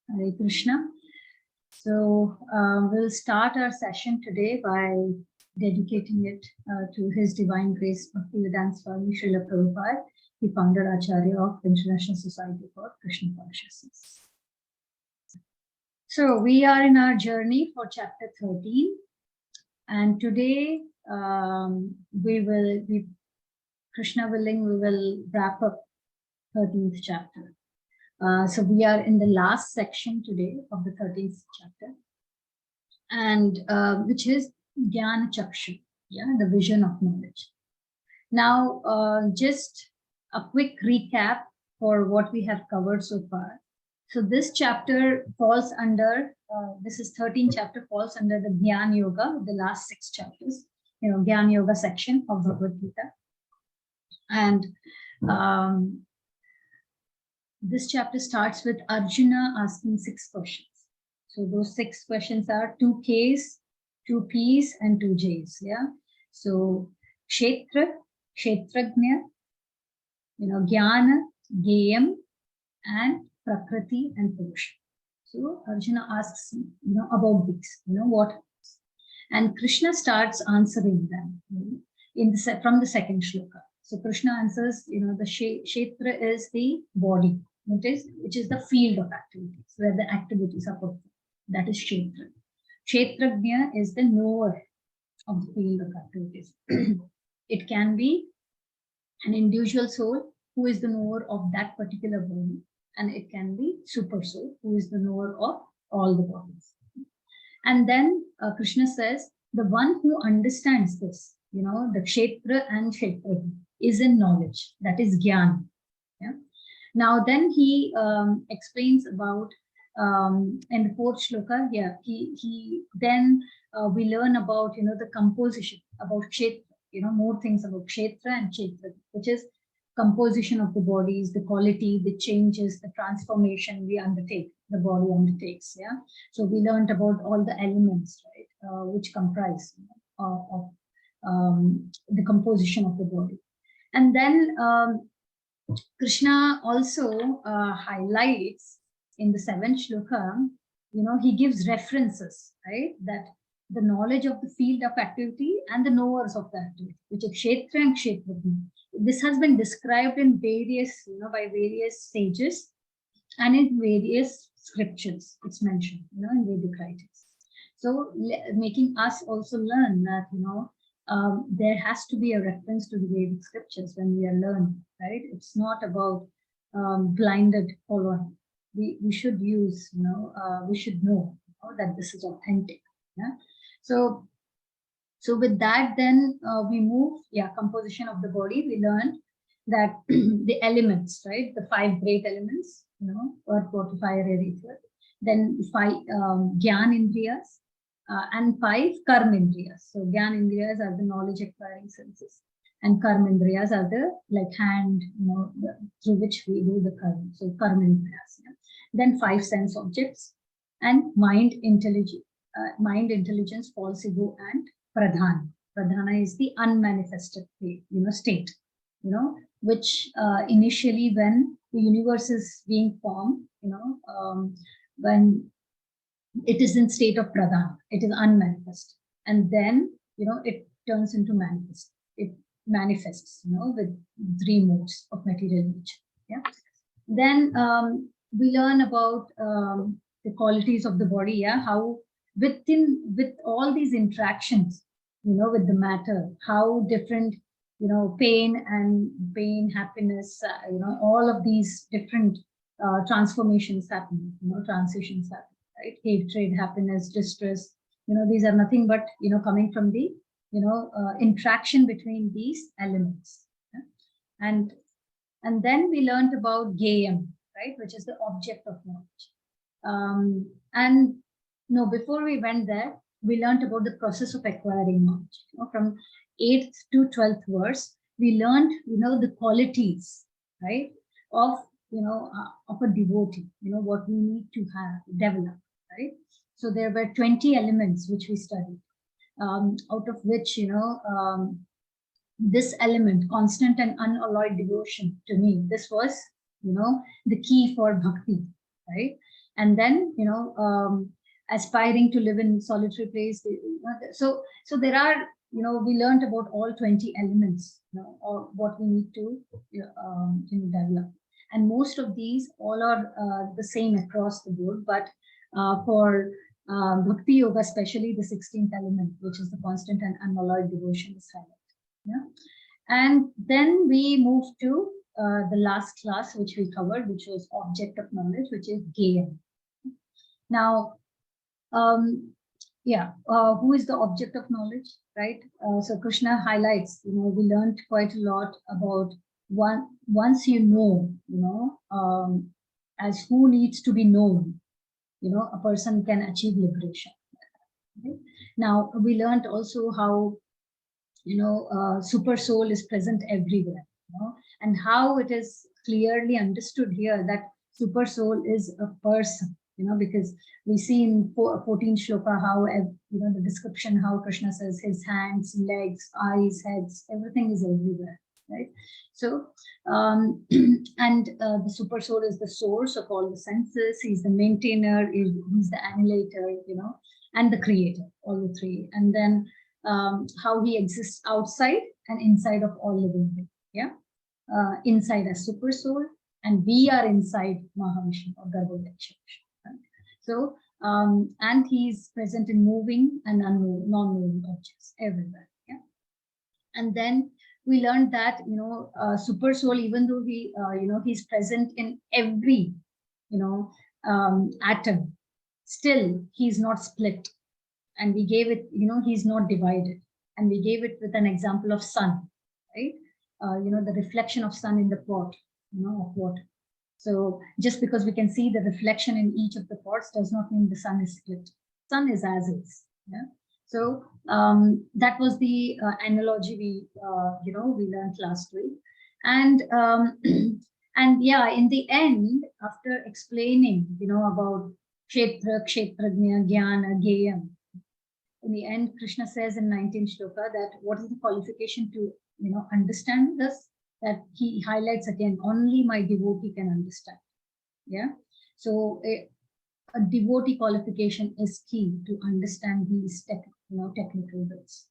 Hare Krishna. So we'll start our session today by dedicating it to His Divine Grace Bhaktivedanta Swami Srila Prabhupada, the founder Acharya of International Society for Krishna Consciousness. So we are in our journey for chapter 13, and today Krishna willing, we will wrap up 13th chapter. So we are in the last section today of the 13th chapter, and which is Jnana Chakshu, the vision of knowledge. Now, just a quick recap for what we have covered so far. So this chapter falls under, this is 13th chapter, falls under the Jnana Yoga, the last 6 chapters, Jnana Yoga section of Bhagavad Gita. And this chapter starts with Arjuna asking 6 questions. So those 6 questions are 2 Ks, 2 Ps, and 2 Js. So Kshetra, Kshetrajna, Jnana, Geyam, and Prakriti and Purusha. So Arjuna asks, about these, what happens. And Krishna starts answering them from the second shloka. So Krishna answers, the Kshetra is the body, which is the field of activities, where the activities are performed. That is Kshetra. Kshetrajna is the knower of the field of activities. It can be an individual soul who is the knower of that particular body, and it can be super soul who is the knower of all the bodies. And then Krishna says, the one who understands this, the Kshetra and Kshetrajna, is in knowledge, that is Jnana. Now then he explains about in the 4th shloka, we learn about the composition about Kshetra, more things about Kshetra and Kshetra, which is composition of the bodies, the quality, the changes, the transformation we undertake, the body undertakes. So we learned about all the elements, right, which comprise of the composition of the body. And then Krishna also highlights in the 7th shloka, he gives references, right, that the knowledge of the field of activity and the knowers of the activity, which is Kshetra and Kshetrajna. This has been described in various, by various sages and in various scriptures. It's mentioned, in Vedic writings. So making us also learn that, there has to be a reference to the Vedic scriptures when we are learning, right? It's not about blinded following. We should use, we should know that this is authentic. So with that, then we move, composition of the body. We learned that the elements, right? The 5 great elements, earth, water, fire, air, ether. Then 5 Gyan Indriyas and 5 Karma Indriyas. So Gyan Indriyas are the knowledge acquiring senses, and Karma Indriyas are the hand, through which we do the karma. So Karma Indriyas. Then 5 sense objects, and mind, intelligence, false ego, and Pradhana. Pradhana is the unmanifested state, which initially when the universe is being formed, when it is in state of Pradhana, it is unmanifest. And then, it turns into manifest. It manifests, with 3 modes of material nature. Then we learn about the qualities of the body, how with all these interactions, with the matter, how different, pain, happiness, all of these different transformations happen, transitions happen, right? Hatred, happiness, distress, these are nothing but, coming from the, interaction between these elements. And then we learned about Geyam, right, which is the object of knowledge. And before we went there, we learned about the process of acquiring knowledge. From 8th to 12th verse, we learned, the qualities, right, of a devotee, what we need to have, develop, right? So there were 20 elements which we studied, out of which, this element, constant and unalloyed devotion, to me, this was, the key for bhakti, right? and then, aspiring to live in solitary place. So there are, we learned about all 20 elements, or what we need to develop. And most of these all are the same across the board, but for Bhakti Yoga, especially the 16th element, which is the constant and unalloyed devotion, is highlighted. Yeah? And then we move to the last class, which we covered, which was object of knowledge, which is Gayam. Now, who is the object of knowledge, right? So Krishna highlights, we learned quite a lot about once as who needs to be known, a person can achieve liberation. Okay? Now, we learned also how, super soul is present everywhere, and how it is clearly understood here that super soul is a person, because we see in 14th shloka how, the description, how Krishna says his hands, legs, eyes, heads, everything is everywhere, right? So, and the super soul is the source of all the senses. He's the maintainer, he's the annihilator, and the creator, all the three. And then how he exists outside and inside of all living things, yeah? Inside as super soul, and we are inside Mahavishnu or Garbhodaksha. Right? So, and he's present in moving and non-moving objects everywhere. Yeah. And then we learned that, super soul, even though he, he's present in every, atom, still he's not split. And we gave it, he's not divided. And we gave it with an example of sun, right? The reflection of sun in the pot, of water. So just because we can see the reflection in each of the pots does not mean the sun is split. Sun is as is. Yeah. So that was the analogy we learned last week. And and yeah, in the end, after explaining, about Kshetra, Kshetrajna, Jnana, Geyam, in the end, Krishna says in 19th shloka that what is the qualification to, understand this? That he highlights again, only my devotee can understand. Yeah. So a devotee qualification is key to understand these technical bits.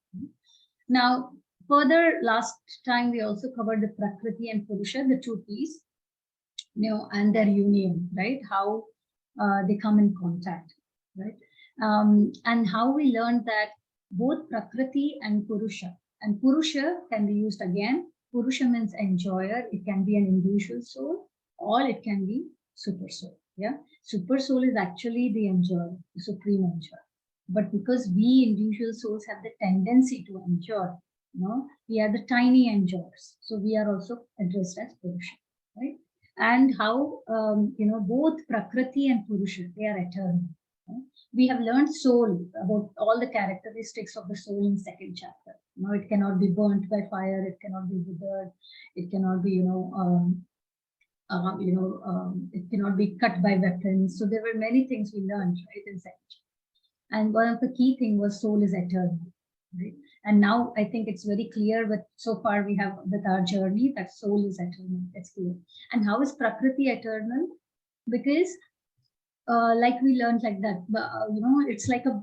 Now, further, last time we also covered the Prakriti and Purusha, the two P's, and their union, right? How they come in contact, right? And how we learned that both Prakriti and Purusha can be used again. Purusha means enjoyer. It can be an individual soul, or it can be super soul. Yeah, super soul is actually the enjoyer, the supreme enjoyer. But because we individual souls have the tendency to enjoy, we are the tiny enjoyers. So we are also addressed as Purusha, right? And how both Prakriti and Purusha, they are eternal. We have learned soul, about all the characteristics of the soul in second chapter. It cannot be burnt by fire, it cannot be withered, it cannot be, it cannot be cut by weapons. So there were many things we learned, right, in second chapter. And one of the key thing was soul is eternal, right? And now I think it's very clear with so far we have with our journey that soul is eternal. It's clear. And how is Prakriti eternal? Because like we learned like that, it's like a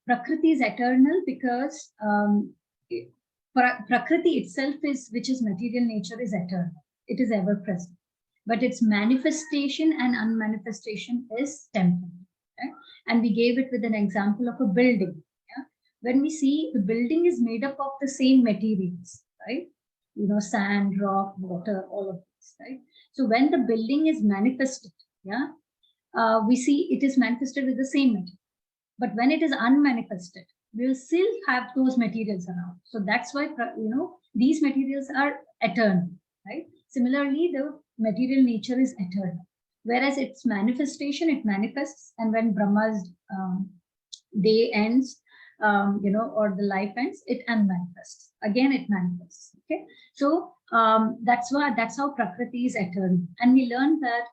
Prakriti is eternal because Prakriti itself is, which is material nature, is eternal. It is ever present. But its manifestation and unmanifestation is temporary. Okay? And we gave it with an example of a building. Yeah? When we see the building is made up of the same materials, right? Sand, rock, water, all of this, right? So when the building is manifested, yeah, we see it is manifested with the same material. But when it is unmanifested, we'll still have those materials around. So that's why, these materials are eternal, right? Similarly, the material nature is eternal. Whereas its manifestation, it manifests, and when Brahma's day ends, or the life ends, it unmanifests. Again, it manifests. Okay. So that's how Prakriti is eternal. And we learned that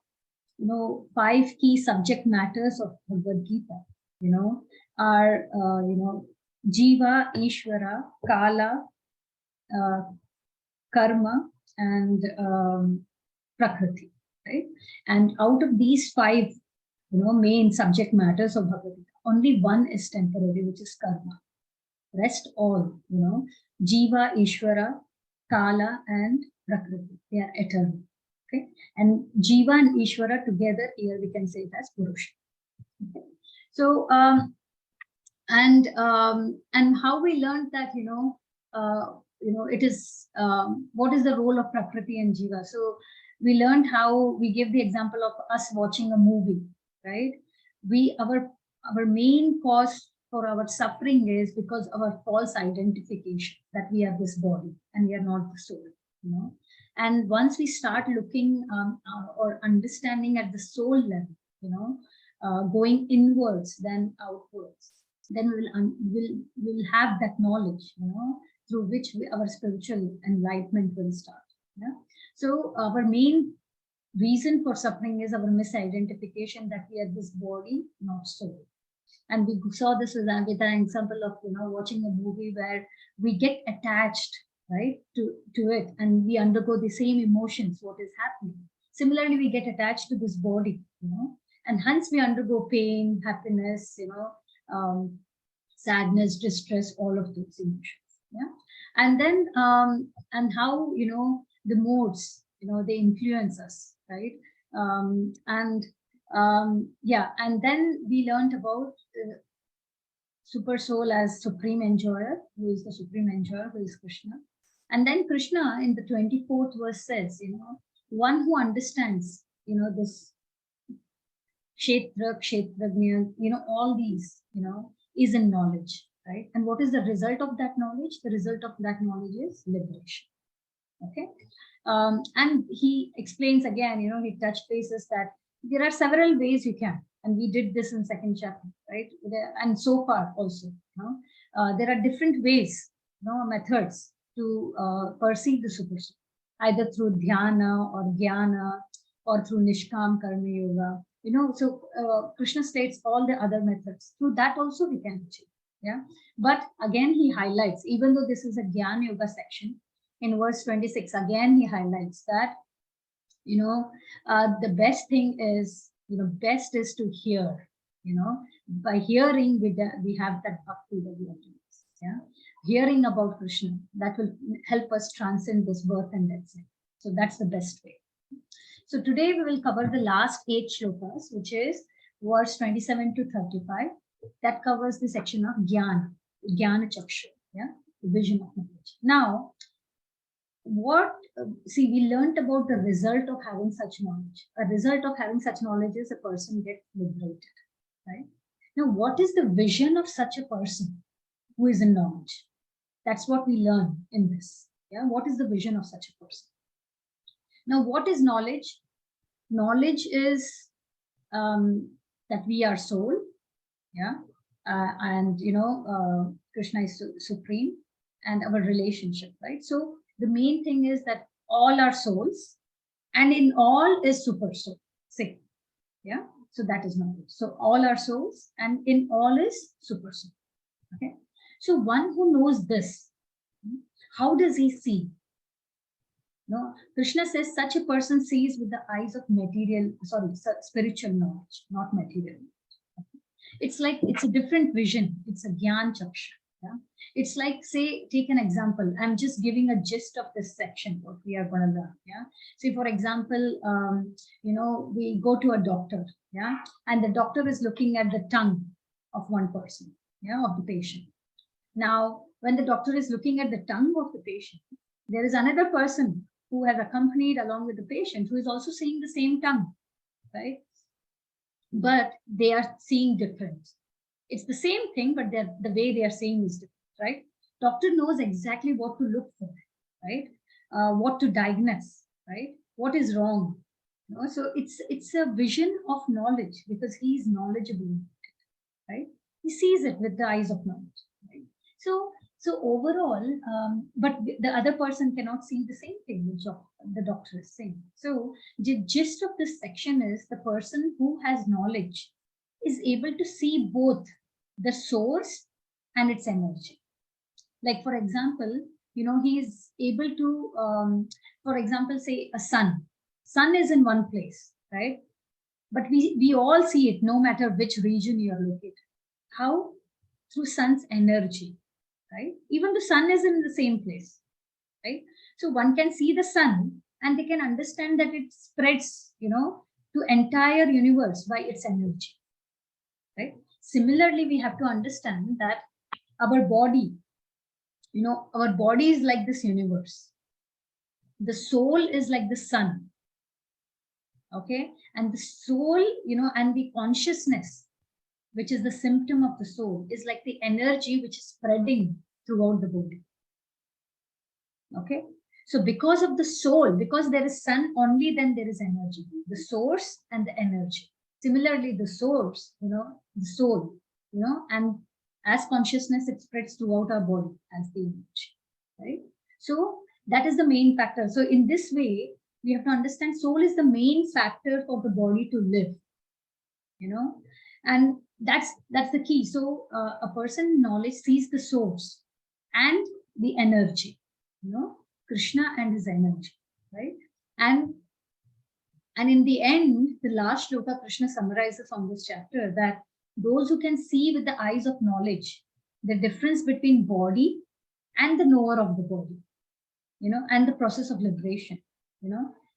5 key subject matters of Bhagavad Gita, are, Jiva, Ishvara, Kala, Karma, and Prakriti, right? And out of these 5, main subject matters of Bhagavad Gita. Only one is temporary, which is karma. Rest all, Jiva, Ishvara, Kala, and Prakriti. They are eternal. Okay. And Jiva and Ishvara together, here we can say it as Purusha. Okay. So, and how we learned that, it is, what is the role of Prakriti and Jiva? So we learned how we give the example of us watching a movie, right? Our main cause for our suffering is because of our false identification that we are this body and we are not the soul, And once we start looking or understanding at the soul level, going inwards then outwards, then we'll have that knowledge, through which our spiritual enlightenment will start. Yeah. So our main reason for suffering is our misidentification that we are this body, not soul. And we saw this with an example of watching a movie where we get attached, right, to it, and we undergo the same emotions, what is happening. Similarly, we get attached to this body, and hence we undergo pain, happiness, sadness, distress, all of those emotions. Yeah. And then and how the modes, they influence us, right? And then we learned about super soul as supreme enjoyer, who is the supreme enjoyer, who is Krishna. And then Krishna in the 24th verse says, one who understands, this Kshetra, Kshetrajna, all these, is in knowledge, right? And what is the result of that knowledge? The result of that knowledge is liberation. Okay. And he explains again, he touched bases that there are several ways you can, and we did this in second chapter, right? And so far also, there are different ways, methods to perceive the super soul, either through dhyana or jnana or through nishkam karma yoga, so Krishna states all the other methods. Through that also we can achieve. Yeah. But again, he highlights, even though this is a Jnana Yoga section, in verse 26, again, he highlights that, the best thing is, best is to hear, by hearing, we have that bhakti that we have to use. Yeah. Hearing about Krishna, that will help us transcend this birth and death cycle. So that's the best way. So today we will cover the last 8 shlokas, which is verse 27 to 35. That covers the section of Jnana Chakshu, yeah, the vision of knowledge. Now, we learned about the result of having such knowledge. A result of having such knowledge is a person gets liberated, right? Now, what is the vision of such a person who is in knowledge? That's what we learn in this. Yeah, what is the vision of such a person? Now, what is knowledge? Knowledge is that we are soul, yeah, and Krishna is supreme, and our relationship, right? So the main thing is that all are souls, and in all is super soul. See, yeah. So that is knowledge. So all are souls, and in all is super soul. Okay. So one who knows this, how does he see? No, Krishna says such a person sees with the eyes of spiritual knowledge, not material knowledge. It's like, it's a different vision. It's a Gyan Chaksha. Yeah? It's like, say, take an example. I'm just giving a gist of this section, what we are going to learn. Yeah. Say, for example, we go to a doctor, yeah, and the doctor is looking at the tongue of one person, yeah, of the patient. Now, when the doctor is looking at the tongue of the patient, there is another person who has accompanied along with the patient who is also seeing the same tongue, right? But they are seeing different. It's the same thing, but the way they are seeing is different, right? Doctor knows exactly what to look for, right? What to diagnose, right? What is wrong? So it's a vision of knowledge because he is knowledgeable, right? He sees it with the eyes of knowledge, right? So overall, but the other person cannot see the same thing which the doctor is saying. So the gist of this section is the person who has knowledge is able to see both the source and its energy. Like, for example, he is able to, for example, say a sun. Sun is in one place, right? but we all see it no matter which region you are located. How? Through sun's energy, right? Even the sun is in the same place, right? So one can see the sun and they can understand that it spreads, to entire universe by its energy, right? Similarly, we have to understand that our body, our body is like this universe. The soul is like the sun, okay? And the soul, and the consciousness, which is the symptom of the soul, is like the energy which is spreading throughout the body. Okay, so because of the soul, because there is sun, only then there is energy, the source and the energy. Similarly, the source, the soul, and as consciousness, it spreads throughout our body as the image, right? So that is the main factor. So in this way, we have to understand soul is the main factor for the body to live, and that's the key. So a person knowledge sees the source and the energy, Krishna and his energy, right? And in the end, the last shloka Krishna summarizes on this chapter that those who can see with the eyes of knowledge the difference between body and the knower of the body, and the process of liberation,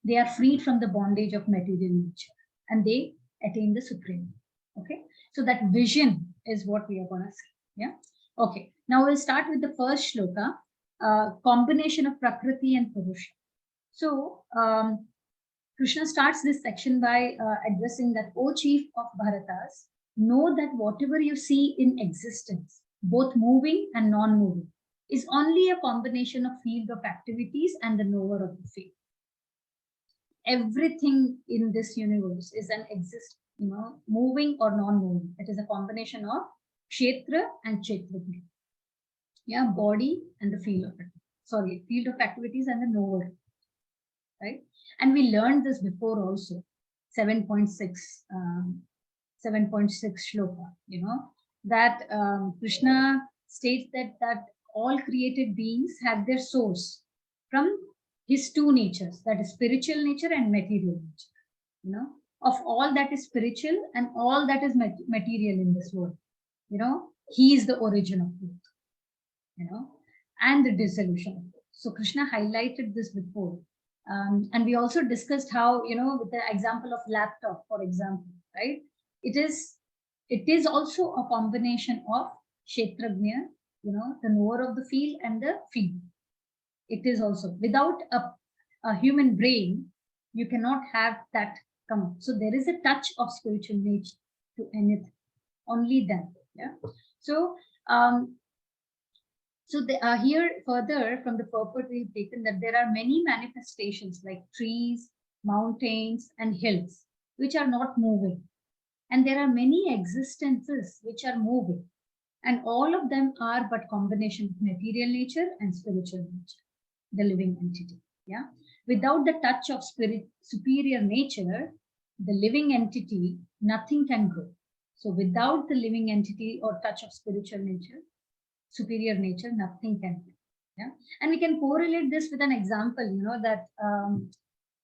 they are freed from the bondage of material nature and they attain the supreme. Okay, so that vision is what we are going to see. Yeah. Okay, now we'll start with the first shloka, combination of Prakriti and Purusha. So Krishna starts this section by addressing that, O chief of Bharatas, know that whatever you see in existence, both moving and non-moving, is only a combination of field of activities and the knower of the field. Everything in this universe is an moving or non-moving. It is a combination of Kshetra and Kshetragni. Yeah, body and the field of activities and the knower, right? And we learned this before also, 7.6 shloka, that Krishna states that all created beings have their source from his two natures, that is spiritual nature and material nature, of all that is spiritual and all that is material in this world, he is the origin of both, and the dissolution of both. So Krishna highlighted this before. And we also discussed how, with the example of laptop, for example, right? It is also a combination of Kshetragnya, the knower of the field and the field. It is also, without a human brain, you cannot have that come. So there is a touch of spiritual nature to anything, only then. Yeah. So, here further from the purport we've taken that there are many manifestations like trees, mountains, and hills, which are not moving. And there are many existences which are moving. And all of them are but combination of material nature and spiritual nature, the living entity. Yeah. Without the touch of superior nature, the living entity, nothing can grow. So without the living entity or touch of spiritual nature, superior nature, nothing can be. Yeah. And we can correlate this with an example, that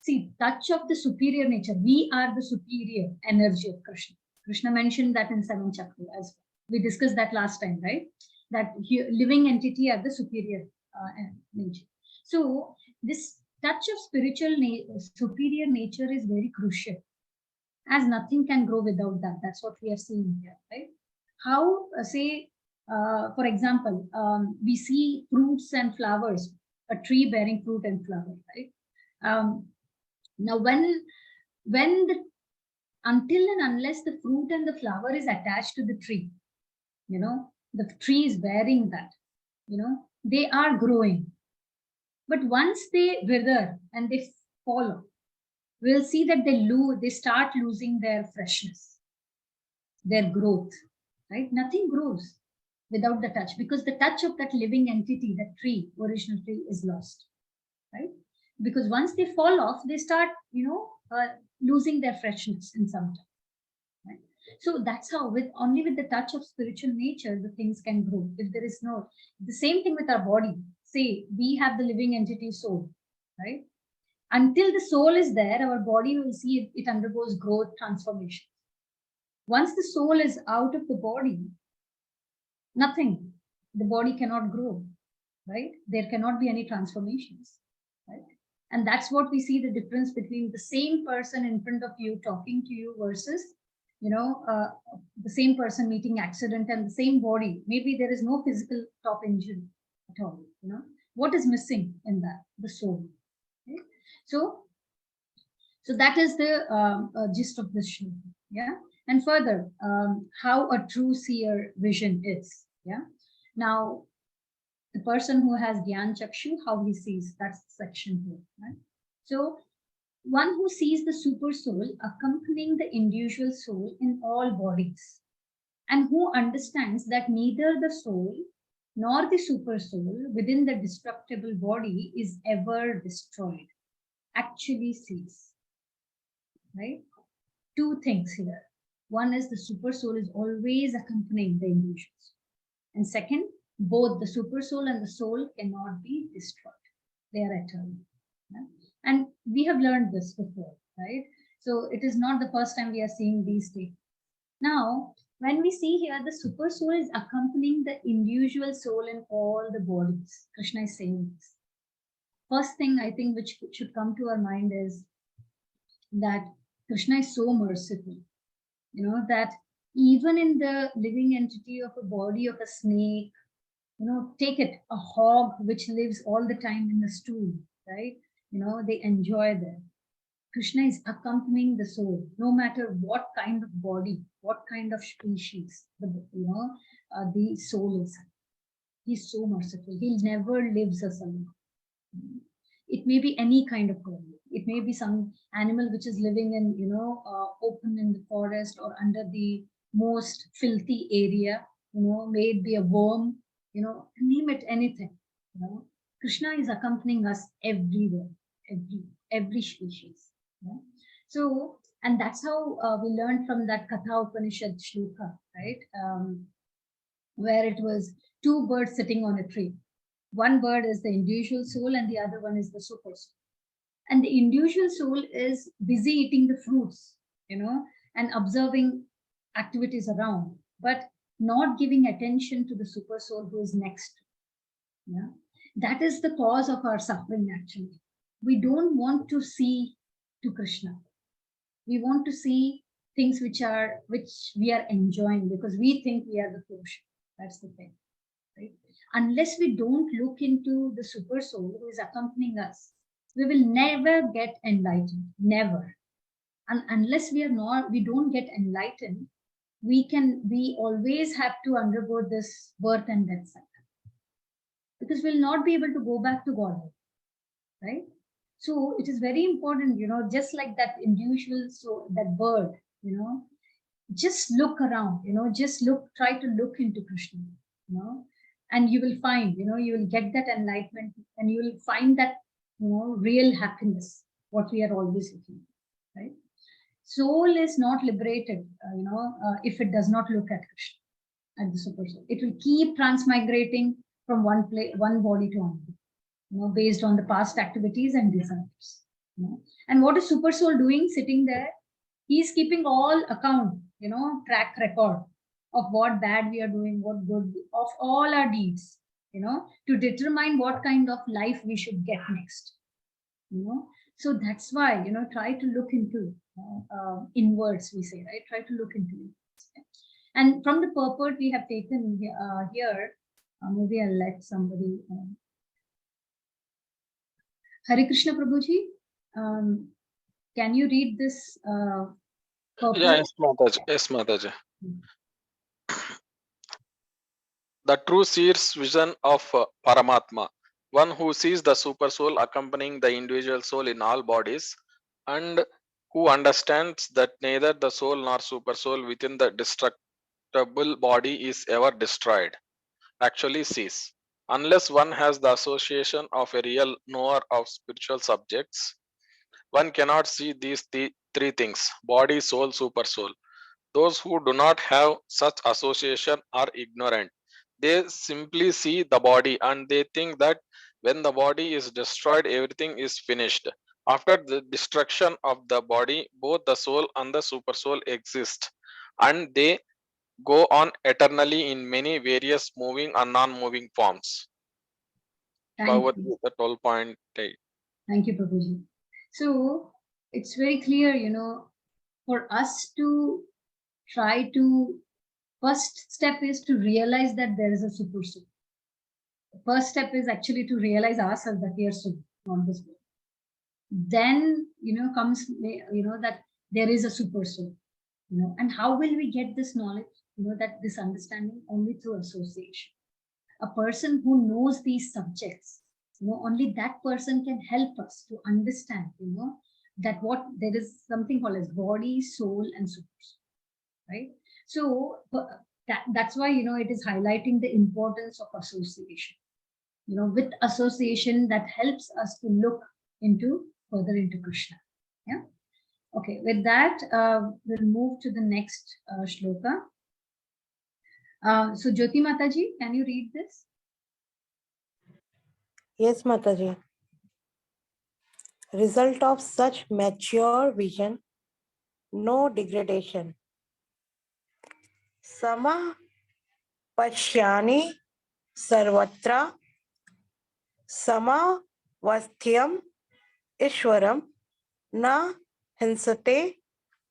see, touch of the superior nature, we are the superior energy of Krishna. Krishna mentioned that in 7th chapter as well. We discussed that last time, right? That living entity are the superior nature. So this touch of superior nature is very crucial, as nothing can grow without that. That's what we are seeing here, right? How, for example, we see fruits and flowers, a tree bearing fruit and flower, right? Now, until and unless the fruit and the flower is attached to the tree, the tree is bearing that, they are growing. But once they wither and they fall off, we'll see that they start losing their freshness, their growth, right? Nothing grows without the touch, because the touch of that living entity, that tree, original tree, is lost, right? Because once they fall off, they start, losing their freshness in some time. Right? So that's how, only with the touch of spiritual nature, the things can grow. If there is no, the same thing with our body. Say we have the living entity soul, right? Until the soul is there, our body will see it undergoes growth, transformation. Once the soul is out of the body, nothing. The body cannot grow, right? There cannot be any transformations, right? And that's what we see the difference between the same person in front of you talking to you versus, the same person meeting accident and the same body. Maybe there is no physical top injury at all. What is missing in that? The soul. Okay? So that is the gist of this show. Yeah. And further, how a true seer vision is. Yeah. Now, the person who has Gyan Chakshu, how he sees, that's the section here. Right? So, one who sees the super soul accompanying the individual soul in all bodies, and who understands that neither the soul nor the super soul within the destructible body is ever destroyed, actually sees. Right? Two things here. One is the super soul is always accompanying the individuals. And second, both the super soul and the soul cannot be destroyed. They are eternal. Yeah? And we have learned this before, right? So it is not the first time we are seeing these statements. Now, when we see here, the super soul is accompanying the individual soul in all the bodies. Krishna is saying this. First thing I think which should come to our mind is that Krishna is so merciful, that even in the living entity of a body of a snake, take it, a hog which lives all the time in the stool, right? They enjoy that. Krishna is accompanying the soul, no matter what kind of body, what kind of species, the soul is. He's so merciful. He never leaves us alone. It may be any kind of body. It may be some animal which is living in, open in the forest or under the most filthy area, may it be a worm, name it anything. Krishna is accompanying us everywhere, every species. So, and that's how we learned from that Katha Upanishad shloka, right? Where it was two birds sitting on a tree. One bird is the individual soul and the other one is the super soul. And the individual soul is busy eating the fruits, and observing activities around, but not giving attention to the super soul who is next. Yeah. That is the cause of our suffering, actually. We don't want to see to Krishna. We want to see things which we are enjoying because we think we are the Purusha. That's the thing. Right? Unless we don't look into the super soul who is accompanying us, we will never get enlightened. Never. And unless we don't get enlightened, we always have to undergo this birth and death cycle. Because we'll not be able to go back to Godhead. Right? So it is very important, just like that individual, so that bird, just look around, try to look into Krishna, and you will find, you will get that enlightenment and you will find that, real happiness, what we are always looking for, right? Soul is not liberated, if it does not look at Krishna, at the super soul. It will keep transmigrating from one body to another, based on the past activities and desires. And what is super soul doing sitting there? He's keeping all account, track record of what bad we are doing, what good, of all our deeds, to determine what kind of life we should get next. So that's why, try to look into inwards, we say, right? Try to look into it. And from the purport we have taken here, maybe I'll let somebody. Hare Krishna Prabhuji, can you read this purport? Yeah, yes, Mataji. Yes, Mataji. The true seer's vision of Paramatma, one who sees the super soul accompanying the individual soul in all bodies, and who understands that neither the soul nor super soul within the destructible body is ever destroyed, actually sees. Unless one has the association of a real knower of spiritual subjects, one cannot see these three things: body, soul, super soul. Those who do not have such association are ignorant. They simply see the body and they think that when the body is destroyed, everything is finished. After the destruction of the body, both the soul and the super soul exist, and they go on eternally in many various moving and non-moving forms. Thank Bhagavad you. Gita 12.8. Thank you, Prabhuji. So it's very clear, for us to try to, first step is to realize that there is a super soul. The first step is actually to realize ourselves that we are soul, not this world. Then, comes, that there is a super soul, and how will we get this knowledge, that this understanding? Only through association. A person who knows these subjects, only that person can help us to understand, that what there is something called as body, soul, and super soul, right? So that's why, it is highlighting the importance of association. With association, that helps us to look further into Krishna. Yeah. Okay. With that, we'll move to the next shloka. So Jyoti Mataji, can you read this? Yes, Mataji. Result of such mature vision, no degradation. Sama pashyani sarvatra samavasthyam ishwaram na hinsate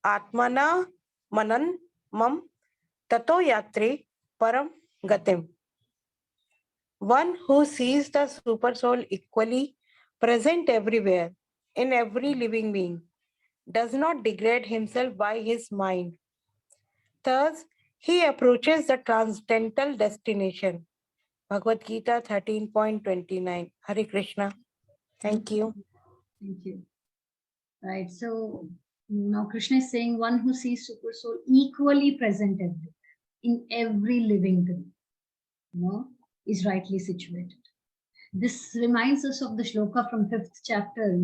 atmana manan mam tato yatri param gatim. One who sees the super soul equally present everywhere, in every living being, does not degrade himself by his mind. Thus, he approaches the transcendental destination. Bhagavad Gita 13.29. Hare Krishna. Thank you. Thank you. Right. So now Krishna is saying one who sees super soul equally present everywhere, in every living being, is rightly situated. This reminds us of the shloka from 5th chapter.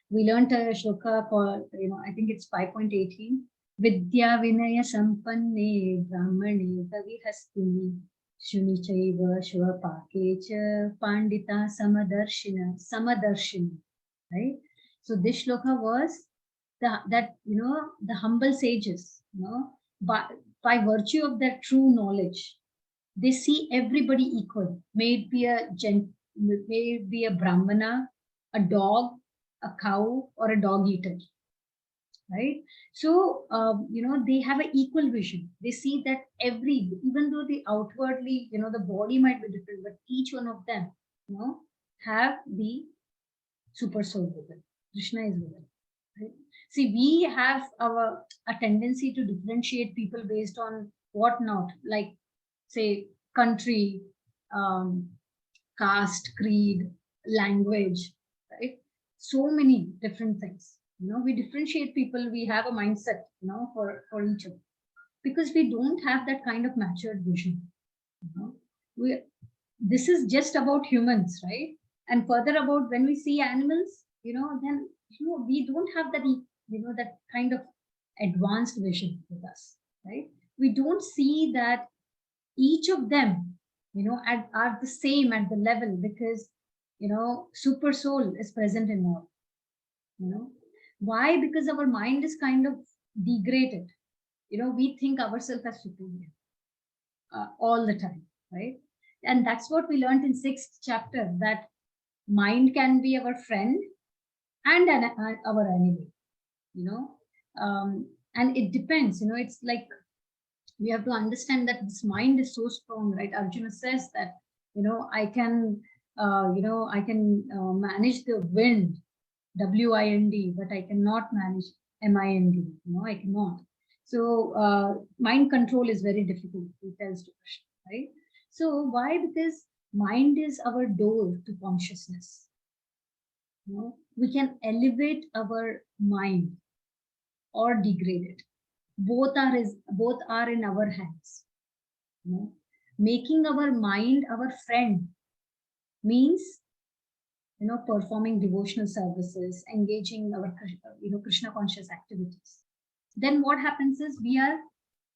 We learned a shloka called, I think it's 5.18. Vidya Vinaya Sampanne Brahmane Kavihastini Shuni Chaiva Shvapake Cha Pandita Samadarshina. Right? So this shloka was the humble sages, by virtue of their true knowledge, they see everybody equal. May it be a brahmana, a dog, a cow, or a dog eater, right? So they have an equal vision. They see that even though they outwardly, the body might be different, but each one of them, have the super soul within. Krishna is within. Right? See, we have a tendency to differentiate people based on what not, like say country, caste, creed, language, right? So many different things. We differentiate people. We have a mindset, for each of them, because we don't have that kind of matured vision. We This is just about humans, right? And further about when we see animals, then we don't have that kind of advanced vision with us, right? We don't see that each of them, are the same at the level, because super soul is present in all. Why? Because our mind is kind of degraded. We think ourselves as superior all the time, right? And that's what we learned in 6th chapter, that mind can be our friend and our enemy, and it depends. It's like we have to understand that this mind is so strong, right? Arjuna says that I can manage the wind, wind, but I cannot manage mind. I cannot. So mind control is very difficult, he tells to Krishna, right? So why? Because mind is our door to consciousness. We can elevate our mind or degrade it. Both are in our hands. Making our mind our friend means performing devotional services, engaging our Krishna conscious activities. Then what happens is we are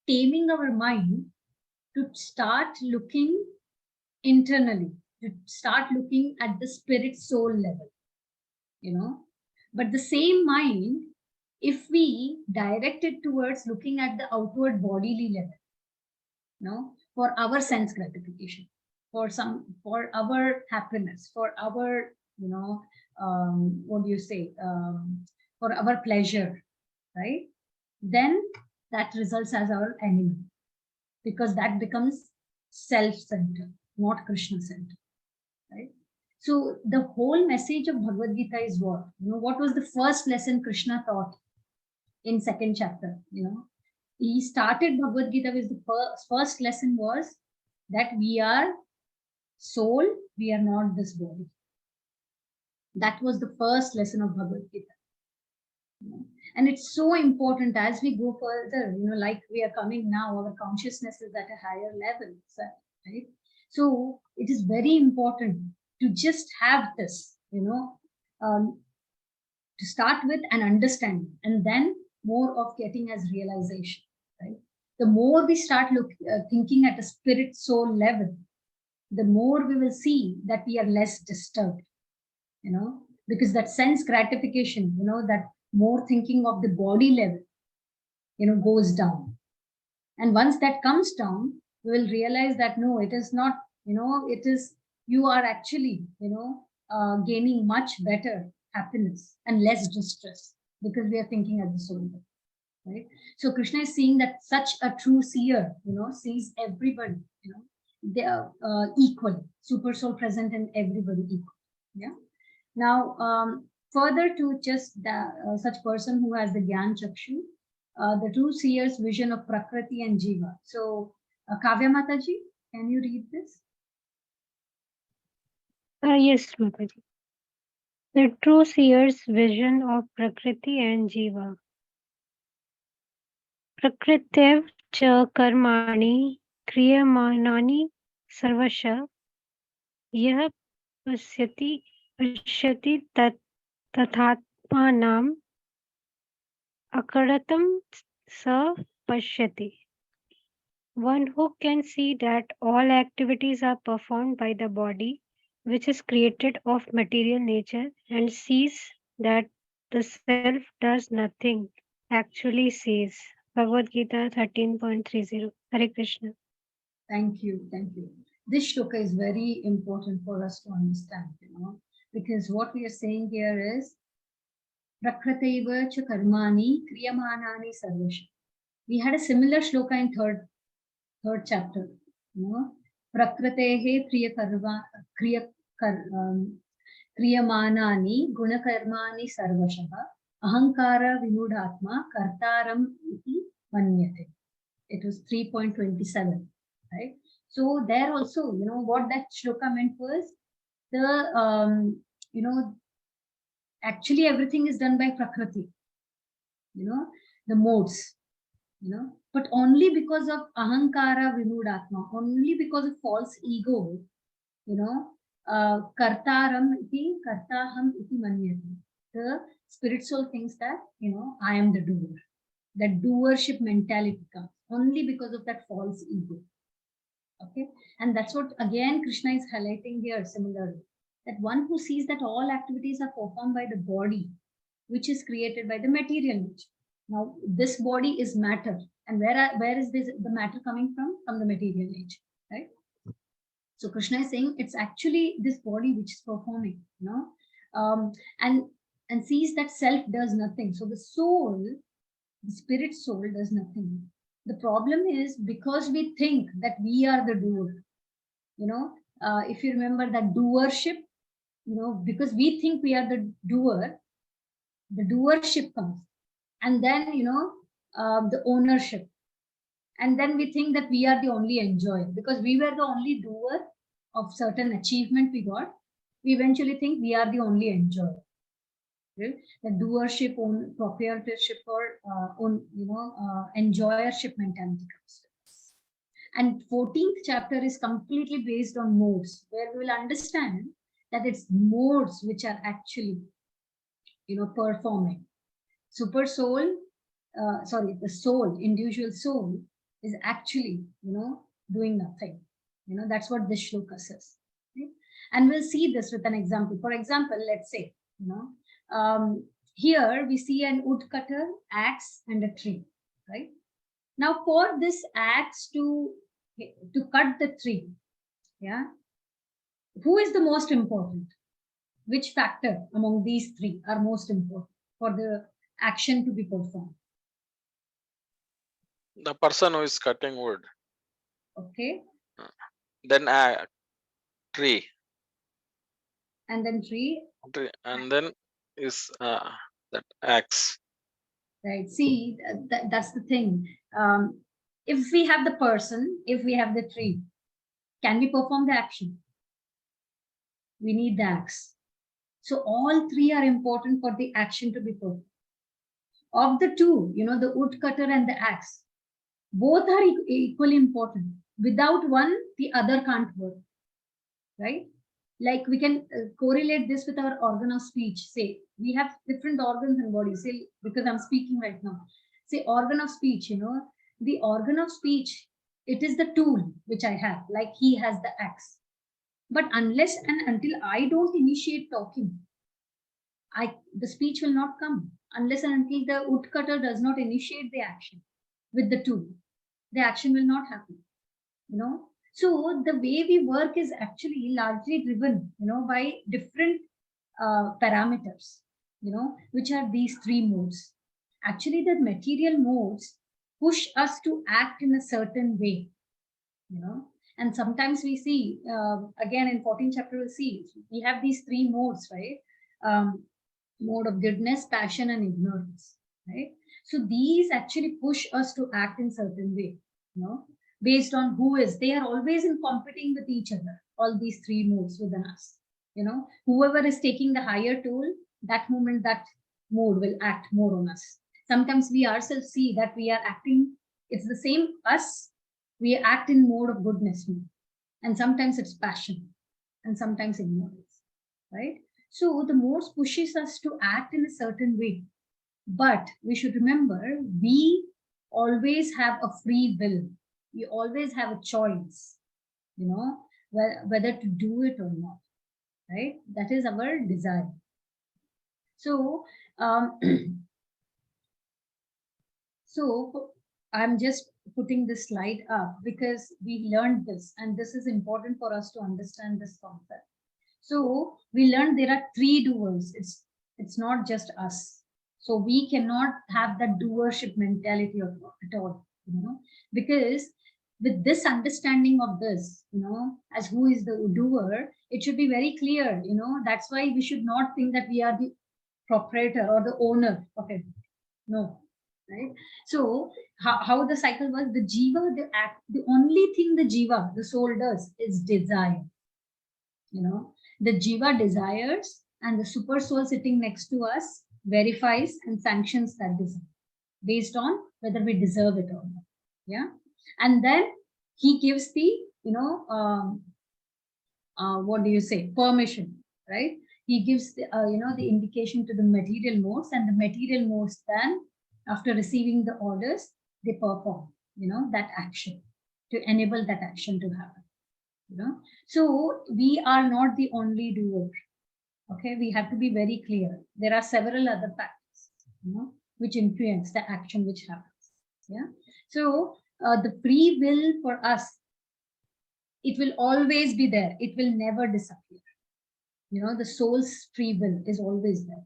taming our mind to start looking internally, to start looking at the spirit soul level. But the same mind, if we direct it towards looking at the outward bodily level, for our sense gratification, for our happiness, for our, what do you say, for our pleasure, right? Then that results as our enemy, because that becomes self-centered, not Krishna-centered, right? So the whole message of Bhagavad Gita is what? What was the first lesson Krishna taught in second chapter? He started Bhagavad Gita with the first lesson was that we are soul, we are not this body. That was the first lesson of Bhagavad Gita. And it's so important as we go further, like we are coming now, our consciousness is at a higher level, right? So it is very important to just have this, to start with an understanding, and then more of getting as realization, right? The more we start thinking at a spirit soul level, the more we will see that we are less disturbed, because that sense gratification, that more thinking of the body level, goes down. And once that comes down, we will realize that no, it is not, it is, you are actually, gaining much better happiness and less distress, because we are thinking at the soul level, right? So Krishna is seeing that such a true seer, sees everybody, they are equal, super soul present in everybody equal. Yeah. Now, further to just such person who has the Gyan Chakshu, the true seer's vision of Prakriti and Jiva. So, Kavya Mataji, can you read this? Yes, Mataji. The true seer's vision of Prakriti and Jiva. Prakrityev cha karmani kriyamanani sarvasha yah pashyati tathatmanam akaratam sa pashyati. One who can see that all activities are performed by the body, which is created of material nature, and sees that the self does nothing, actually sees. Bhagavad Gita 13.30. Hare Krishna. Thank you. Thank you. This shloka is very important for us to understand, because what we are saying here is Prakriteva cha karmani kriyamanani sarvasha. We had a similar shloka in third chapter. Prakritehe kriyamanani gunakarmani sarvashaha ahankara vinudhatma kartaram iti manyate. It was 3.27, right? So there also, what that shloka meant was the, actually everything is done by Prakriti, the modes, but only because of ahankara vimudatma, only because of false ego, kartaram iti kartaham iti manyati. The spirit soul thinks that, I am the doer. That doership mentality comes only because of that false ego. Okay, and that's what again Krishna is highlighting here similarly. That one who sees that all activities are performed by the body, which is created by the material nature. Now, this body is matter. And where is the matter coming from? From the material nature, right? So Krishna is saying it's actually this body which is performing, and sees that self does nothing. So the soul, the spirit soul does nothing. The problem is because we think that we are the doer. If you remember that doership, because we think we are the doership comes, and then the ownership, and then we think that we are the only enjoyer because we were the only doer of certain achievement we got. We eventually think we are the only enjoyer. Right? The doership, own proprietorship, or enjoyership mentality comes. And 14th chapter is completely based on modes, where we will understand that it's modes which are actually, performing. Super soul, the soul, individual soul is actually, doing nothing. That's what this shloka says. Right? And we'll see this with an example. For example, let's say, here we see an woodcutter, axe, and a tree, right? Now, for this axe to cut the tree, yeah, who is the most important? Which factor among these three are most important for the action to be performed? The person who is cutting wood. Okay, Then a tree. and then tree, And then is that axe. right? See, that's the thing. If we have the person, if we have the tree, can we perform the action? We need the axe. So all three are important for the action to be performed. Of the two, the woodcutter and the axe, both are equally important. Without one, the other can't work, right? Like we can correlate this with our organ of speech. Say we have different organs in body. Say, because I'm speaking right now. Say organ of speech, the organ of speech, it is the tool which I have, like he has the axe. But unless and until I don't initiate talking, the speech will not come. Unless and until the woodcutter does not initiate the action with the tool, the action will not happen. So the way we work is actually largely driven, by different parameters, which are these three modes. Actually, the material modes push us to act in a certain way, and sometimes we see, again in 14th chapter, we see we have these three modes, right? Mode of goodness, passion, and ignorance, right? So these actually push us to act in certain way, based on who is. They are always in competing with each other, all these three modes within us. Whoever is taking the higher tool, that moment, that mode will act more on us. Sometimes we ourselves see that we are acting, it's the same us, we act in mode of goodness, and sometimes it's passion, and sometimes ignorance, right? So the modes pushes us to act in a certain way. But we should remember, we always have a free will. We always have a choice, whether to do it or not, right? That is our desire. So, so I'm just putting this slide up because we learned this, and this is important for us to understand this concept. So we learned there are three doers. It's not just us. So we cannot have that doership mentality at all, because with this understanding of this, as who is the doer, it should be very clear, that's why we should not think that we are the proprietor or the owner of it. No, right? So how the cycle works, the jiva, the only thing the jiva, the soul does is desire. The jiva desires, and the super soul sitting next to us verifies and sanctions that desire based on whether we deserve it or not. Yeah. And then he gives the, what do you say, permission, right? He gives the, the indication to the material modes, and the material modes then, after receiving the orders, they perform, that action to enable that action to happen. So we are not the only doer. Okay, we have to be very clear. There are several other factors, which influence the action which happens. Yeah. So the free will for us, it will always be there. It will never disappear. The soul's free will is always there.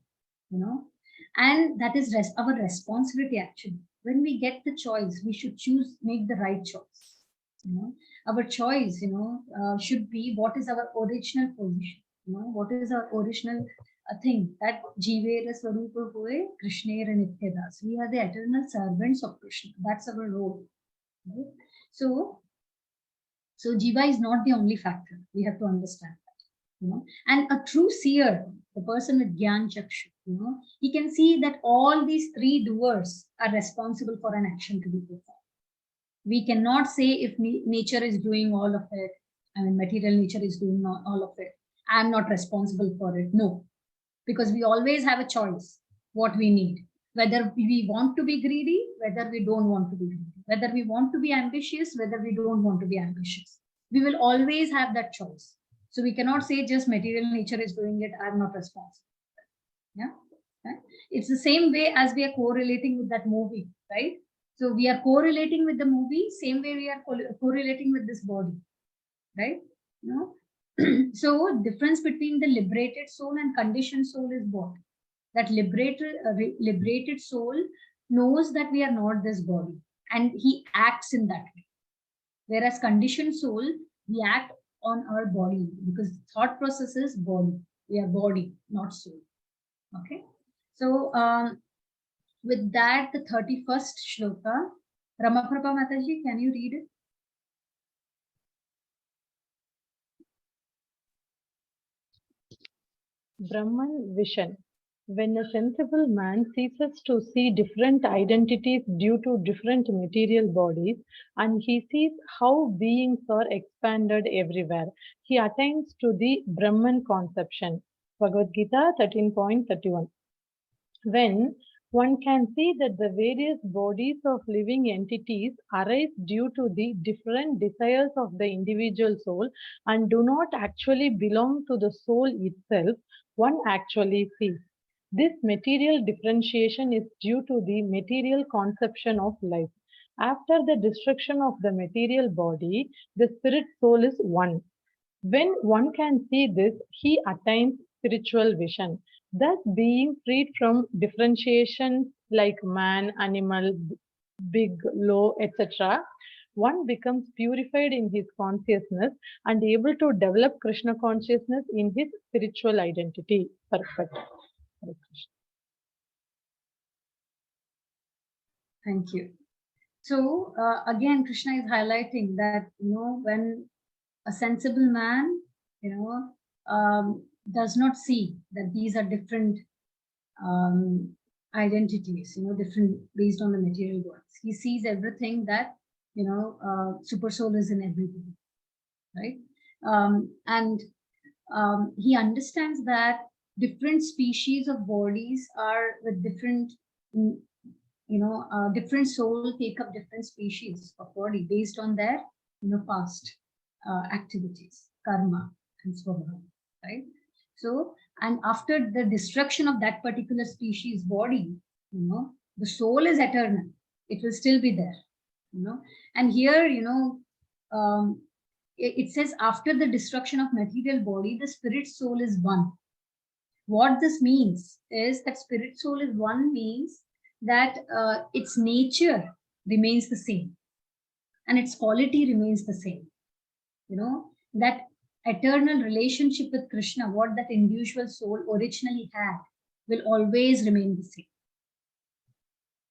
And that is our responsibility. Actually, when we get the choice, we should make the right choice. Our choice, should be what is our original position. What is our original thing, that Jivera Swarupa Hoye, Krishnera Nityadas. We are the eternal servants of Krishna. That's our role. Right? So Jiva is not the only factor. We have to understand that. And a true seer, the person with Gyan Chakshu, he can see that all these three doers are responsible for an action to be performed. We cannot say if nature is doing all of it, material nature is doing all of it, I'm not responsible for it. No, because we always have a choice what we need, whether we want to be greedy, whether we don't want to be greedy, whether we want to be ambitious, whether we don't want to be ambitious. We will always have that choice. So we cannot say just material nature is doing it, I'm not responsible. Yeah. Right? It's the same way as we are correlating with that movie, right? So we are correlating with the movie, same way we are correlating with this body, right? No. So difference between the liberated soul and conditioned soul is what? That liberated soul knows that we are not this body, and he acts in that way. Whereas conditioned soul, we act on our body, because thought process is body. We are body, not soul. Okay. So with that, the 31st shloka, Ramaprabha Mataji, can you read it? Brahman vision. When a sensible man ceases to see different identities due to different material bodies, and he sees how beings are expanded everywhere, he attains to the Brahman conception. Bhagavad Gita 13.31. When one can see that the various bodies of living entities arise due to the different desires of the individual soul and do not actually belong to the soul itself, one actually sees. This material differentiation is due to the material conception of life. After the destruction of the material body, the spirit soul is one. When one can see this, he attains spiritual vision. Thus, being freed from differentiations like man, animal, big, low, etc., one becomes purified in his consciousness and able to develop Krishna consciousness in his spiritual identity. Perfect. Thank you. So again, Krishna is highlighting that, when a sensible man, does not see that these are different identities, different based on the material worlds. He sees everything that, super soul is in everything, right? And he understands that different species of bodies are with different, different soul take up different species of body based on their, past activities, karma and swabha, right? So, and after the destruction of that particular species body, the soul is eternal. It will still be there, And here, it says after the destruction of material body, the spirit soul is one. What this means is that spirit soul is one means that its nature remains the same and its quality remains the same. That eternal relationship with Krishna, what that individual soul originally had, will always remain the same.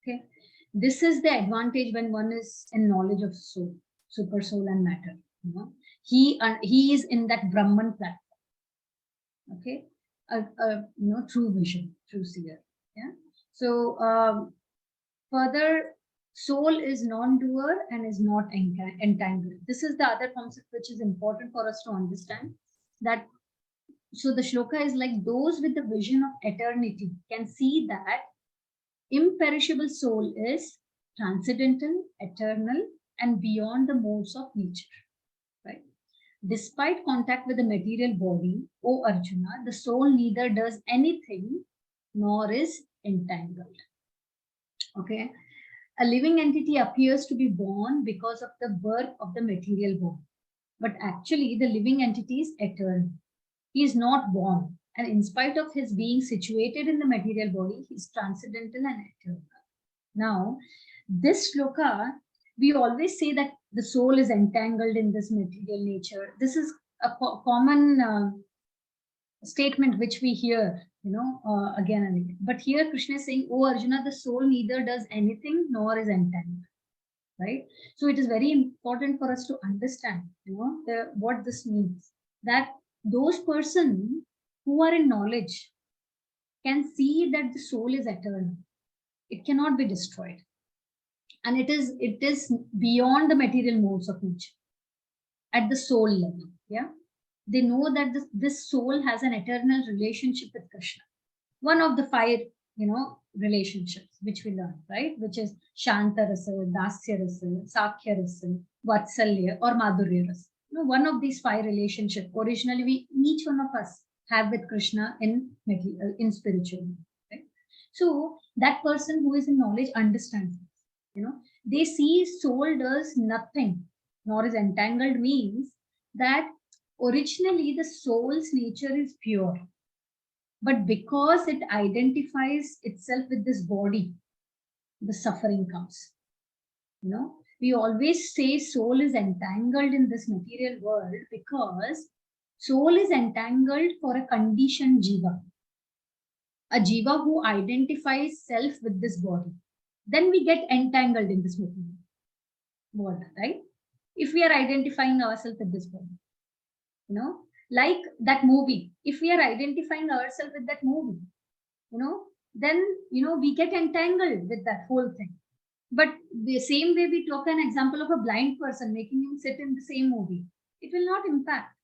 Okay, this is the advantage when one is in knowledge of soul, super soul and matter. He is in that Brahman platform. Okay, true vision, true seer. Yeah. So further, soul is non-doer and is not entangled. This is the other concept which is important for us to understand. That so the shloka is like, those with the vision of eternity can see that imperishable soul is transcendental, eternal, and beyond the modes of nature. Right? Despite contact with the material body, O Arjuna, the soul neither does anything nor is entangled. Okay. A living entity appears to be born because of the birth of the material body. But actually, the living entity is eternal. He is not born. And in spite of his being situated in the material body, he is transcendental and eternal. Now, this shloka, we always say that the soul is entangled in this material nature. This is a common statement which we hear, again and again. But here Krishna is saying, "Oh Arjuna, the soul neither does anything nor is entangled." Right? So it is very important for us to understand, what this means. That those persons who are in knowledge can see that the soul is eternal. It cannot be destroyed. And it is beyond the material modes of nature. At the soul level, yeah. They know that this soul has an eternal relationship with Krishna. One of the 5, relationships which we learn, right? Which is Shanta Rasa, Dasya Rasa, Sakhya Rasa, Vatsalya, or Madhurya Rasa. One of these 5 relationships, originally each one of us have with Krishna in spiritual. Right? So that person who is in knowledge understands this. You know, they see soul does nothing, nor is entangled, means that originally the soul's nature is pure. But because it identifies itself with this body, the suffering comes. You know, we always say soul is entangled in this material world because soul is entangled for a conditioned jiva, a jiva who identifies self with this body. Then we get entangled in this material world, right? If we are identifying ourselves with this body, you know, like that movie, if we are identifying ourselves with that movie, you know, then, you know, we get entangled with that whole thing. But the same way we took an example of a blind person, making him sit in the same movie, it will not impact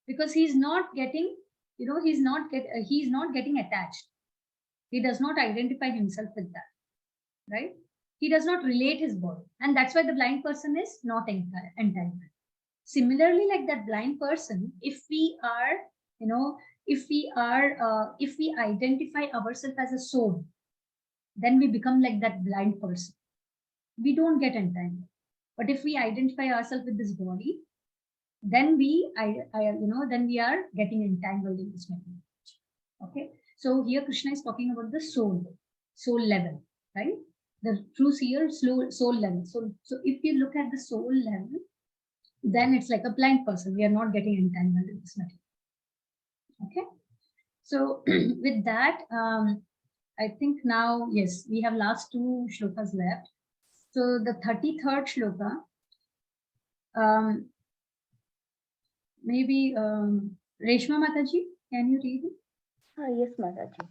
because he's not getting, you know, he's not getting attached. He does not identify himself with that, right? He does not relate his body, and that's why the blind person is not entangled. Similarly, like that blind person, if we are, you know, if we identify ourselves as a soul, then we become like that blind person. We don't get entangled. But if we identify ourselves with this body, then then we are getting entangled in this material. Okay. So here Krishna is talking about the soul level, right? The true seer, soul level. So if you look at the soul level, then it's like a blind person. We are not getting entangled in this material. Okay. So with that, I think now, yes, we have last two shlokas left. So the 33rd shloka, maybe Reshma Mataji, can you read it? Yes, Mataji.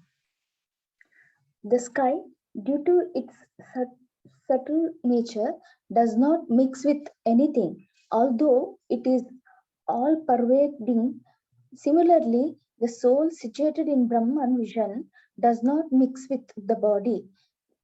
The sky, due to its subtle nature, does not mix with anything, although it is all pervading. Similarly, the soul situated in Brahman vision does not mix with the body,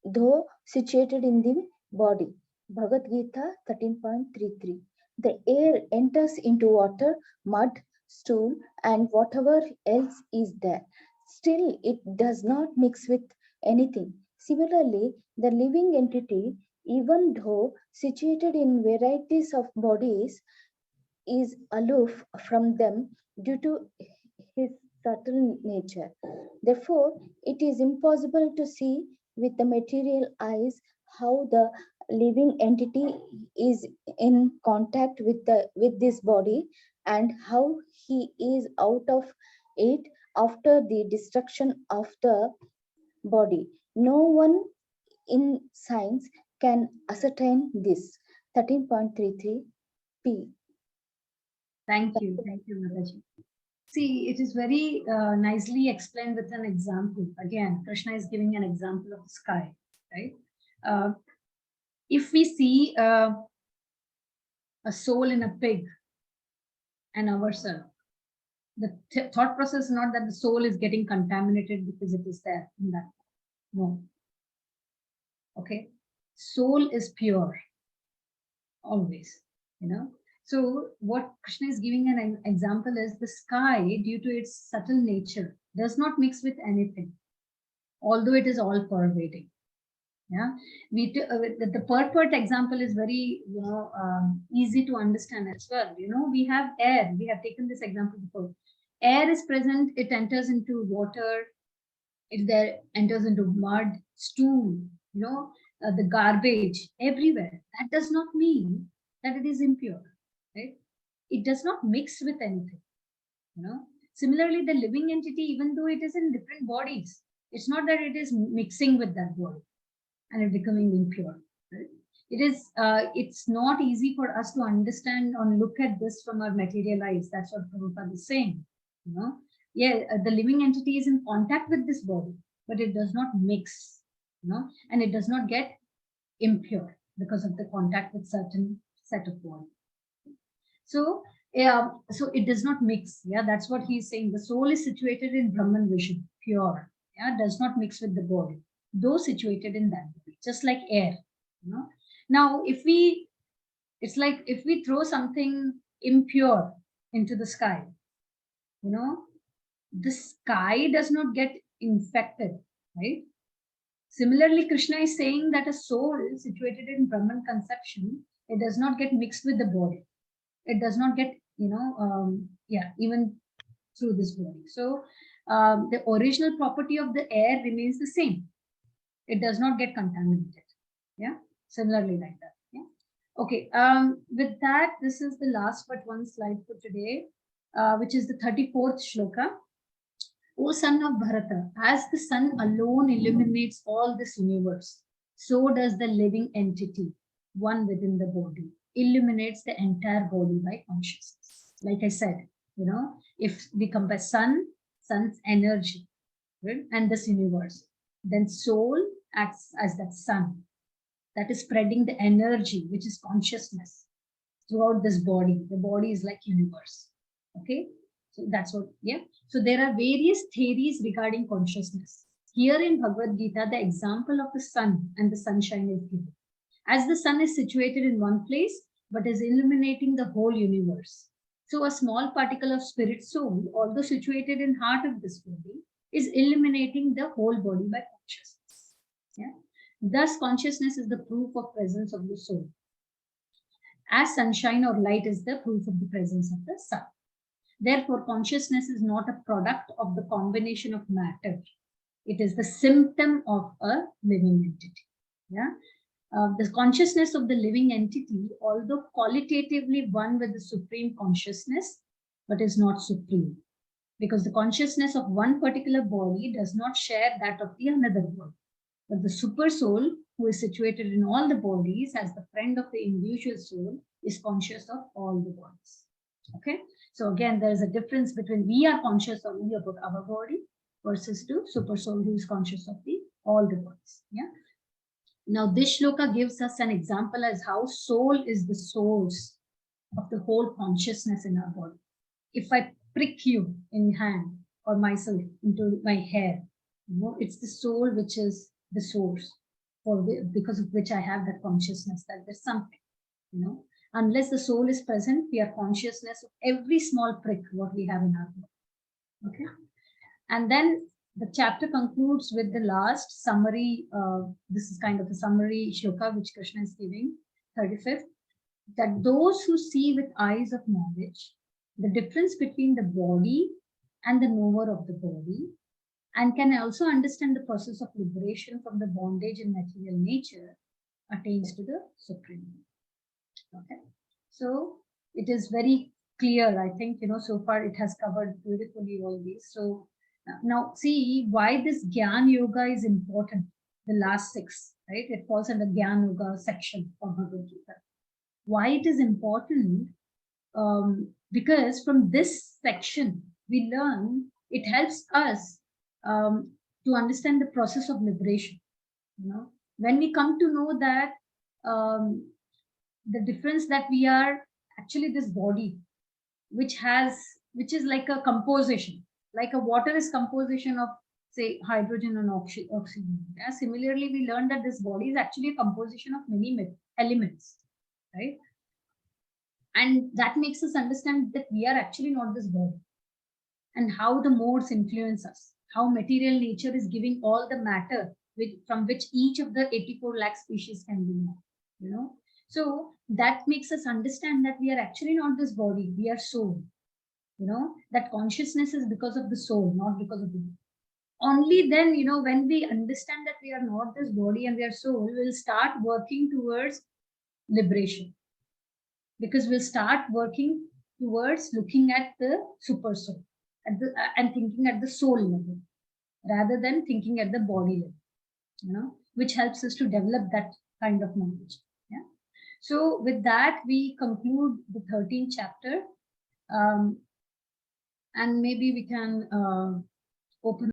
though situated in the body. Bhagavad Gita 13.33. The air enters into water, mud, stool, and whatever else is there. Still, it does not mix with anything. Similarly, the living entity, even though situated in varieties of bodies, is aloof from them due to his subtle nature. Therefore, it is impossible to see with the material eyes how the living entity is in contact with this body and how he is out of it after the destruction of the body. No one in science can ascertain this. 13.33 p. Thank you, Mataji. See, it is very nicely explained with an example. Again, Krishna is giving an example of the sky, right? If we see a soul in a pig and ourselves, the thought process is not that the soul is getting contaminated because it is there in that. No. Okay. Soul is pure, always, you know. So what Krishna is giving an example is the sky, due to its subtle nature, does not mix with anything, although it is all pervading. Yeah, the purport example is very, you know, easy to understand as well. You know, we have air. We have taken this example before. Air is present. It enters into water. It there enters into mud, stool. You know, the garbage everywhere. That does not mean that it is impure, right? It does not mix with anything. You know. Similarly, the living entity, even though it is in different bodies, it's not that it is mixing with that body and it becoming impure. Right? It is. It's not easy for us to understand or look at this from our material eyes. That's what Prabhupada is saying. You know, yeah, the living entity is in contact with this body, but it does not mix. You know, and it does not get impure because of the contact with certain set of body. So, yeah, so it does not mix. Yeah, that's what he's saying. The soul is situated in Brahman vision, pure. Yeah, does not mix with the body, though situated in that body, just like air. You know. Now, it's like if we throw something impure into the sky, you know, the sky does not get infected, right? Similarly, Krishna is saying that a soul situated in Brahman conception, it does not get mixed with the body. It does not get, even through this body. So the original property of the air remains the same. It does not get contaminated. Yeah, similarly like that. Yeah. Okay. With that, this is the last but one slide for today, which is the 34th shloka. O son of Bharata, as the sun alone illuminates all this universe, so does the living entity, one within the body, illuminates the entire body by consciousness. Like I said, if we compare sun's energy, right, and this universe, then soul acts as that sun that is spreading the energy, which is consciousness, throughout this body. The body is like universe. Okay, so that's what. Yeah, so there are various theories regarding consciousness. Here in Bhagavad Gita, the example of the sun and the sunshine is given. As the sun is situated in one place but is illuminating the whole universe, so a small particle of spirit soul, although situated in heart of this body, is illuminating the whole body by consciousness. Yeah, thus consciousness is the proof of presence of the soul, as sunshine or light is the proof of the presence of the sun. Therefore, consciousness is not a product of the combination of matter. It is the symptom of a living entity. Yeah. The consciousness of the living entity, although qualitatively one with the supreme consciousness, but is not supreme. Because the consciousness of one particular body does not share that of the another body. But the super soul, who is situated in all the bodies as the friend of the individual soul, is conscious of all the bodies. Okay, so again, there is a difference between we are conscious only about our body versus to super soul who is conscious of all the bodies. Yeah. Now this shloka gives us an example as how soul is the source of the whole consciousness in our body. If I prick you in hand or myself into my hair, it's the soul which is the source, because of which I have that consciousness that there's something. Unless the soul is present, we are consciousness of every small prick what we have in our body. Okay, and then the chapter concludes with the last summary. This is kind of a summary shloka which Krishna is giving, 35th, that those who see with eyes of knowledge the difference between the body and the knower of the body, and can also understand the process of liberation from the bondage in material nature, attains to the supreme. Okay, so it is very clear. I think so far it has covered beautifully all these. So now see why this Gyan Yoga is important. The last 6, right? It falls under Gyan Yoga section of Bhagavad Gita. Why it is important? Because from this section we learn, it helps us to understand the process of liberation. When we come to know that the difference that we are actually this body, which is like a composition, like a water is composition of, say, hydrogen and oxygen. Yeah? Similarly, we learned that this body is actually a composition of many elements, right? And that makes us understand that we are actually not this body, and how the modes influence us, how material nature is giving all the matter from which each of the 84 lakh species can be made. So that makes us understand that we are actually not this body, we are soul. That consciousness is because of the soul, not because of the body. Only then, when we understand that we are not this body and we are soul, we'll start working towards liberation. Because we'll start working towards looking at the super soul and thinking at the soul level rather than thinking at the body level, which helps us to develop that kind of knowledge. Yeah. So with that, we conclude the 13th chapter, and maybe we can open